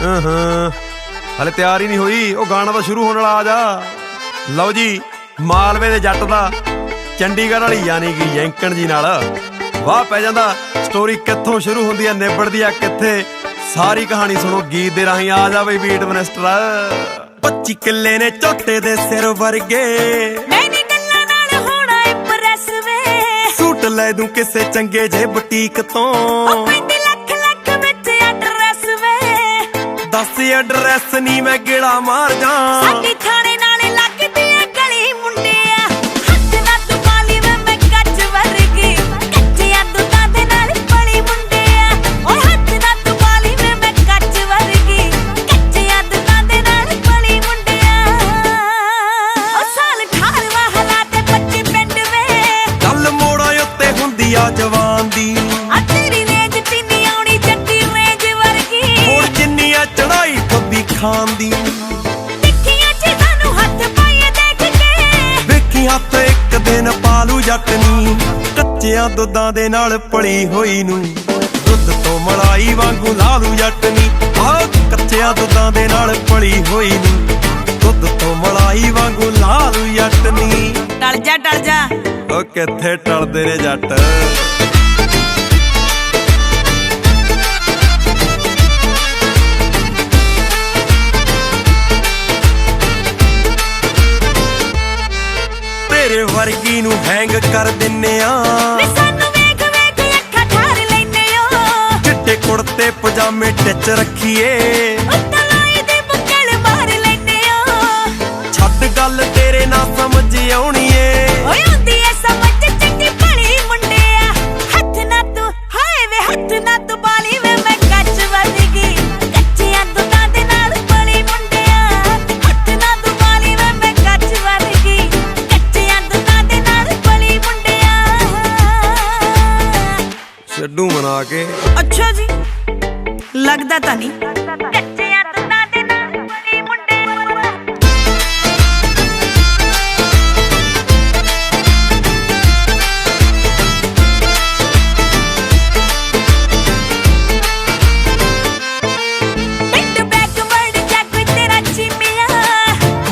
हले तैयार ही नहीं हुई, वो गाना तो शुरू होने वाला। आ जा। लो जी, मालवे दे जट दा चंडीगढ़ वाली यानी कि यंकन जी नाल वाह पै जांदा। स्टोरी कित्थों शुरू हुंदी है निबड़दी है कित्थे, सारी कहानी सुनो गीत दे राहीं। आ जा बई बीट मिनिस्टर। 25 किले ने झोटे दे सिर वर्गे, सूट लै दूं किसे चंगे जे बुटीक तो। 10 एड्रैस नी मैं गेड़ा मार जा। जवान दी तेरी रेंज तीनी आउणी जट्टी रेंज वर्गी, होर जिन्नी आ चढ़ाई कभी खान दी। देखिया चीज़ां नूं हथ पाइए देख के, वेखी हथ एक दिन पालू जटनी। कच्चियां दुधां दे नाल पली होई नूं, दुध तो मलाई वांगू लालू जटनी। कच्चियां दुधां दे नाल पली होई नूं, दुध तो मलाई वांगू लालू जटनी। टल जा ओ कित्थे टलदे ने जट। तेरे वर्गी नूं हैंग कर दिन्ने आ, सानू वेख वेख अखां ठार लैने ओ। चिट्टे कुड़ते पजामे टिच रखीए, तलाई दे बुक्कल मार लैने ओ। छड्ड गल तेरे ना समझ आउणी ए, छड्डू मना के। अच्छा जी, लगदा तां नहीं।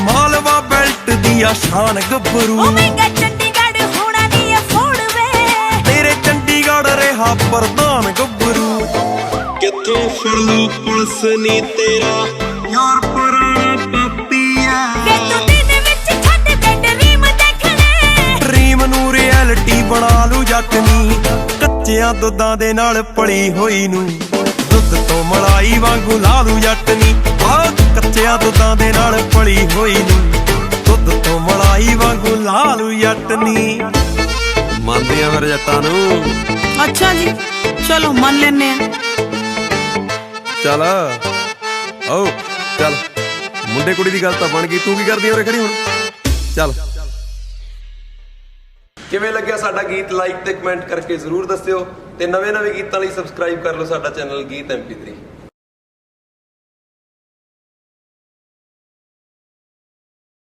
मालवा बेल्ट दिया शान गब्बरू, चंडीगढ़ होना नहीं अफोर्ड वे। तेरे चंडीगढ़ रेहा प्रधान गब्बरू, कित्थों फड़लू पुलिस नी तेरा यार पुराना पापी है। ड्रीम नू रियलिटी बना लू जटनी। कच्चियां दुधां दे नाल पली होई नू, दुध तो मलाई वांगू लालू जटनी। कच्चियां दुधां दे नाल पली होई नू, दुध तो मलाई वांगू लालू जटनी। ਮੰਨਦੇ ਆ ਮੇਰੇ ਜੱਟਾਂ ਨੂੰ। ਅੱਛਾ ਜੀ, ਚਲੋ ਮੰਨ ਲੈਨੇ ਆ। ਚੱਲ ਆਓ ਚੱਲ, ਮੁੰਡੇ ਕੁੜੀ ਦੀ ਗੱਲ ਤਾਂ ਬਣ ਗਈ, ਤੂੰ ਕੀ ਕਰਦੀ ਉਰੇ ਖੜੀ ਹੁਣ? ਚੱਲ। ਕਿਵੇਂ ਲੱਗਿਆ ਸਾਡਾ ਗੀਤ? ਲਾਈਕ ਤੇ ਕਮੈਂਟ ਕਰਕੇ ਜ਼ਰੂਰ ਦੱਸਿਓ, ਤੇ ਨਵੇਂ ਗੀਤਾਂ ਲਈ ਸਬਸਕ੍ਰਾਈਬ ਕਰ ਲਓ ਸਾਡਾ ਚੈਨਲ ਗੀਤ MP3।